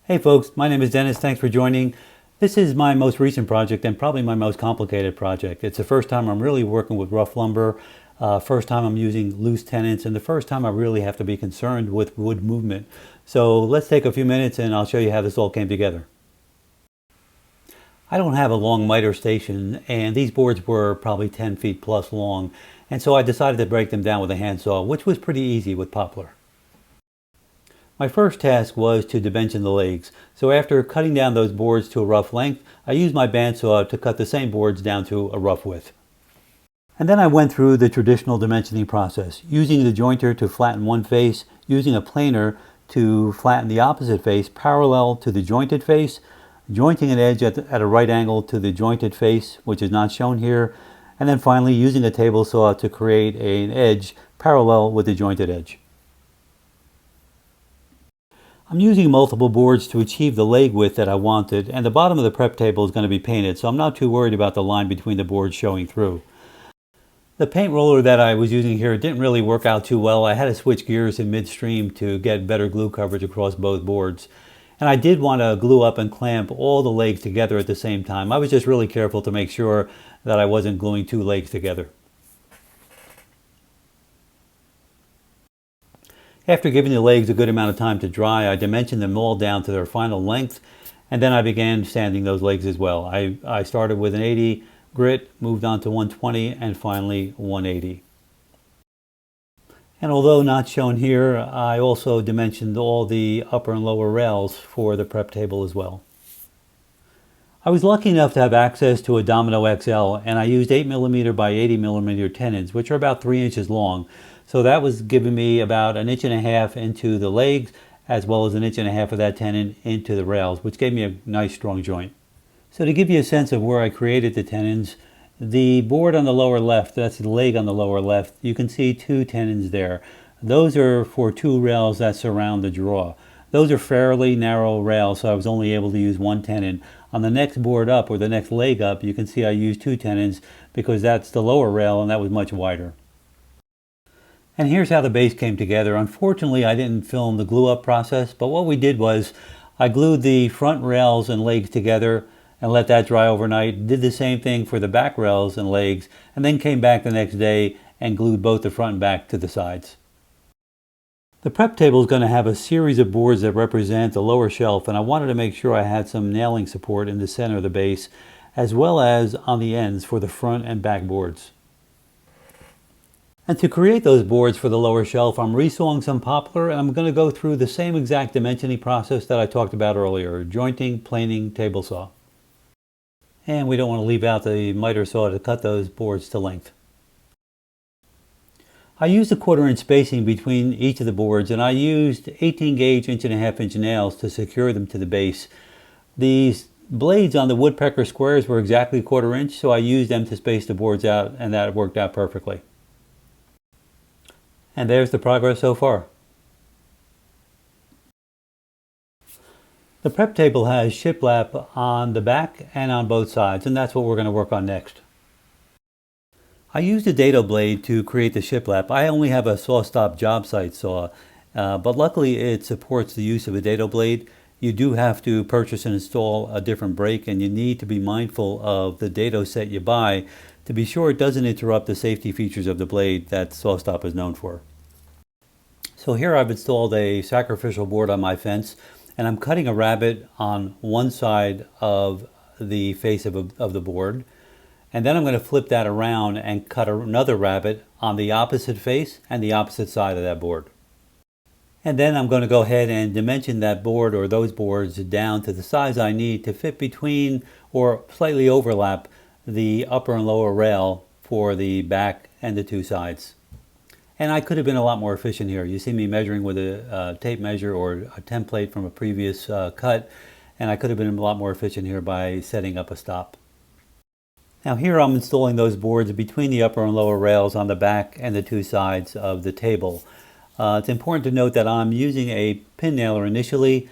Hey folks, my name is Dennis. Thanks for joining. This is my most recent project and probably my most complicated project. It's the first time I'm really working with rough lumber, first time I'm using loose tenons, and the first time I really have to be concerned with wood movement. So let's take a few minutes and I'll show you how this all came together. I don't have a long miter station, and these boards were probably 10 feet plus long, and so I decided to break them down with a handsaw, which was pretty easy with Poplar. My first task was to dimension the legs, so after cutting down those boards to a rough length, I used my bandsaw to cut the same boards down to a rough width. And then I went through the traditional dimensioning process, using the jointer to flatten one face, using a planer to flatten the opposite face parallel to the jointed face, jointing an edge at a right angle to the jointed face, which is not shown here, and then finally using a table saw to create an edge parallel with the jointed edge. I'm using multiple boards to achieve the leg width that I wanted, and the bottom of the prep table is going to be painted, so I'm not too worried about the line between the boards showing through. The paint roller that I was using here didn't really work out too well. I had to switch gears in midstream to get better glue coverage across both boards. And I did want to glue up and clamp all the legs together at the same time. I was just really careful to make sure that I wasn't gluing two legs together. After giving the legs a good amount of time to dry, I dimensioned them all down to their final length, and then I began sanding those legs as well. I started with an 80 grit, moved on to 120, and finally 180. And although not shown here, I also dimensioned all the upper and lower rails for the prep table as well. I was lucky enough to have access to a Domino XL, and I used 8mm by 80mm tenons, which are about 3 inches long. So that was giving me about 1.5 inches into the legs, as well as 1.5 inches of that tenon into the rails, which gave me a nice strong joint. So to give you a sense of where I created the tenons, the board on the lower left, that's the leg on the lower left, you can see two tenons there. Those are for two rails that surround the draw. Those are fairly narrow rails, so I was only able to use one tenon. On the next board up, or the next leg up, you can see I used two tenons because that's the lower rail and that was much wider. And here's how the base came together. Unfortunately, I didn't film the glue up process, but what we did was I glued the front rails and legs together and let that dry overnight. Did the same thing for the back rails and legs, and then came back the next day and glued both the front and back to the sides. The prep table is going to have a series of boards that represent the lower shelf, and I wanted to make sure I had some nailing support in the center of the base, as well as on the ends for the front and back boards. And to create those boards for the lower shelf, I'm resawing some poplar, and I'm going to go through the same exact dimensioning process that I talked about earlier: jointing, planing, table saw. And we don't want to leave out the miter saw to cut those boards to length. I used a 1/4 inch spacing between each of the boards, and I used 18 gauge 1.5 inch nails to secure them to the base. These blades on the woodpecker squares were exactly 1/4 inch, so I used them to space the boards out, and that worked out perfectly. And there's the progress so far. The prep table has shiplap on the back and on both sides, and that's what we're going to work on next. I used a dado blade to create the shiplap. I only have a saw stop job site saw, but luckily it supports the use of a dado blade. You do have to purchase and install a different brake, and you need to be mindful of the dado set you buy to be sure it doesn't interrupt the safety features of the blade that saw stop is known for. So here I've installed a sacrificial board on my fence, and I'm cutting a rabbet on one side of the face of the board, and then I'm going to flip that around and cut another rabbet on the opposite face and the opposite side of that board. And then I'm going to go ahead and dimension that board or those boards down to the size I need to fit between or slightly overlap the upper and lower rail for the back and the two sides. And I could have been a lot more efficient here. You see me measuring with a tape measure or a template from a previous cut, and I could have been a lot more efficient here by setting up a stop. Now here I'm installing those boards between the upper and lower rails on the back and the two sides of the table. It's important to note that I'm using a pin nailer initially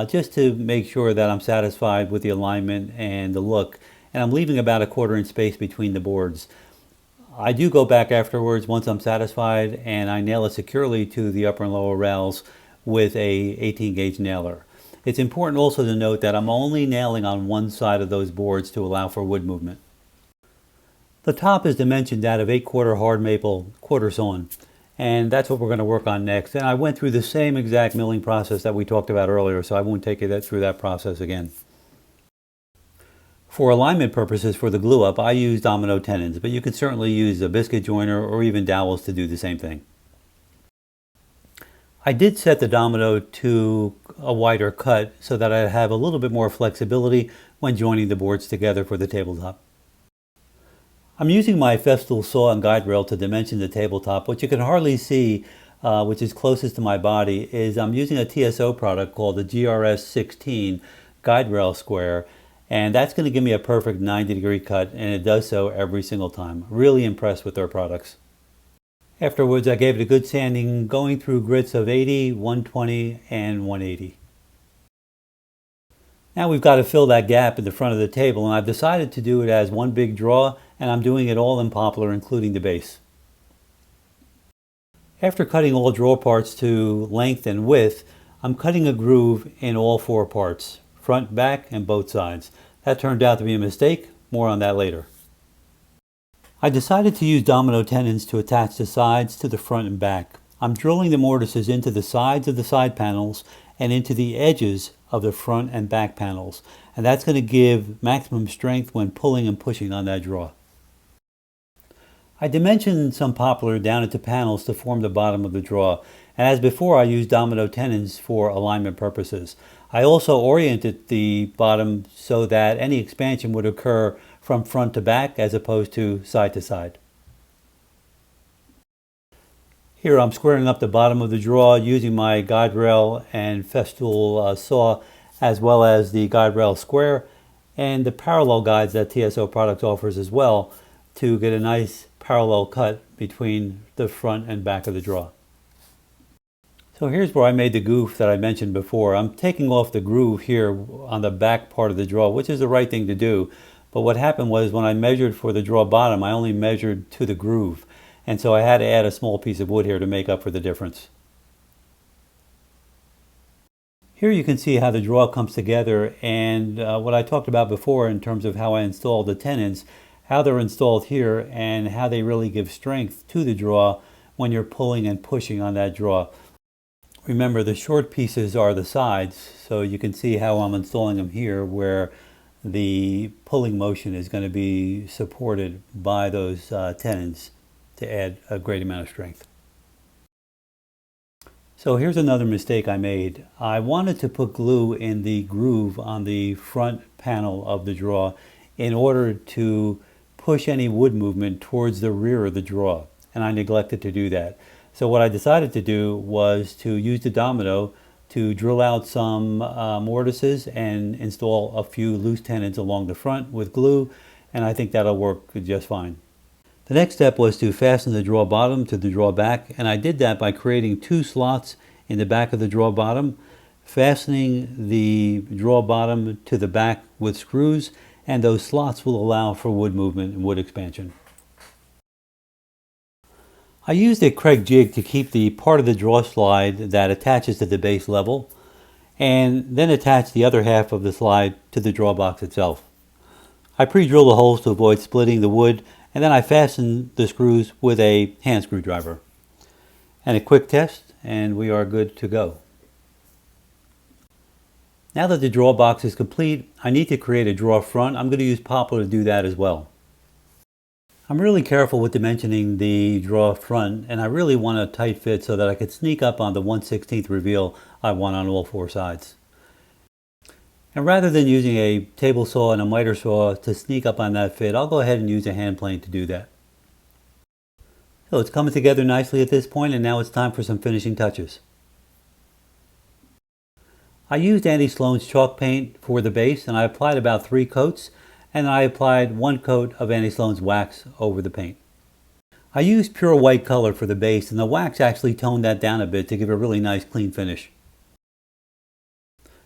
just to make sure that I'm satisfied with the alignment and the look, and I'm leaving about a 1/4 inch space between the boards. I do go back afterwards once I'm satisfied, and I nail it securely to the upper and lower rails with a 18 gauge nailer. It's important also to note that I'm only nailing on one side of those boards to allow for wood movement. The top is dimensioned out of 8/4 hard maple quarter sawn, and that's what we're going to work on next. And I went through the same exact milling process that we talked about earlier, so I won't take you through that process again. For alignment purposes for the glue up, I use domino tenons, but you can certainly use a biscuit joiner or even dowels to do the same thing. I did set the domino to a wider cut so that I have a little bit more flexibility when joining the boards together for the tabletop. I'm using my Festool saw and guide rail to dimension the tabletop. What you can hardly see, which is closest to my body, is I'm using a TSO product called the GRS 16 guide rail square, and that's going to give me a perfect 90-degree cut, and it does so every single time. Really impressed with their products. Afterwards, I gave it a good sanding, going through grits of 80, 120, and 180. Now we've got to fill that gap in the front of the table, and I've decided to do it as one big draw, and I'm doing it all in poplar, including the base. After cutting all draw parts to length and width, I'm cutting a groove in all 4 parts, front, back, and both sides. That turned out to be a mistake. More on that later. I decided to use domino tenons to attach the sides to the front and back. I'm drilling the mortises into the sides of the side panels and into the edges of the front and back panels, and that's going to give maximum strength when pulling and pushing on that draw. I dimensioned some poplar down into panels to form the bottom of the draw, and as before, I used domino tenons for alignment purposes. I also oriented the bottom so that any expansion would occur from front to back as opposed to side. Here I'm squaring up the bottom of the draw using my guide rail and Festool saw, as well as the guide rail square and the parallel guides that TSO Products offers as well, to get a nice parallel cut between the front and back of the draw. So here's where I made the goof that I mentioned before. I'm taking off the groove here on the back part of the draw, which is the right thing to do. But what happened was when I measured for the draw bottom, I only measured to the groove. And so I had to add a small piece of wood here to make up for the difference. Here you can see how the draw comes together, and what I talked about before in terms of how I installed the tenons, how they're installed here, and how they really give strength to the draw when you're pulling and pushing on that draw. Remember, the short pieces are the sides, so you can see how I'm installing them here, where the pulling motion is going to be supported by those tenons to add a great amount of strength. So here's another mistake I made. I wanted to put glue in the groove on the front panel of the draw in order to push any wood movement towards the rear of the draw, and I neglected to do that. So what I decided to do was to use the domino to drill out some mortises and install a few loose tenons along the front with glue, and I think that'll work just fine. The next step was to fasten the draw bottom to the draw back, and I did that by creating 2 slots in the back of the draw bottom, fastening the draw bottom to the back with screws, and those slots will allow for wood movement and wood expansion. I used a Craig jig to keep the part of the draw slide that attaches to the base level, and then attach the other half of the slide to the draw box itself. I pre-drilled the holes to avoid splitting the wood, and then I fastened the screws with a hand screwdriver. And a quick test, and we are good to go. Now that the draw box is complete, I need to create a draw front. I'm going to use poplar to do that as well. I'm really careful with dimensioning the draw front, and I really want a tight fit so that I could sneak up on the 1/16 reveal I want on all 4 sides. And rather than using a table saw and a miter saw to sneak up on that fit, I'll go ahead and use a hand plane to do that. So it's coming together nicely at this point, and now it's time for some finishing touches. I used Andy Sloan's chalk paint for the base, and I applied about 3 coats, and I applied 1 coat of Andy Sloan's wax over the paint. I used pure white color for the base, and the wax actually toned that down a bit to give a really nice clean finish.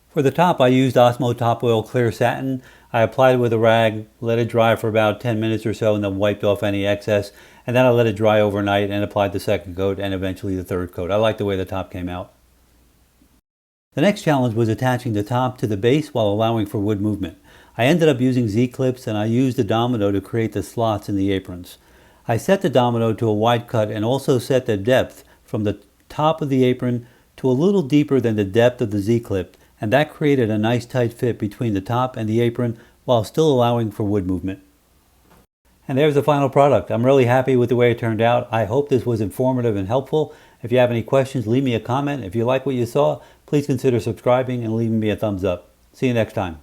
For the top, I used Osmo Top Oil Clear Satin. I applied it with a rag, let it dry for about 10 minutes or so, and then wiped off any excess. And then I let it dry overnight and applied the 2nd coat and eventually the 3rd coat. I like the way the top came out. The next challenge was attaching the top to the base while allowing for wood movement. I ended up using Z-clips, and I used the domino to create the slots in the aprons. I set the domino to a wide cut and also set the depth from the top of the apron to a little deeper than the depth of the Z-clip, and that created a nice tight fit between the top and the apron while still allowing for wood movement. And there's the final product. I'm really happy with the way it turned out. I hope this was informative and helpful. If you have any questions, leave me a comment. If you like what you saw, please consider subscribing and leaving me a thumbs up. See you next time.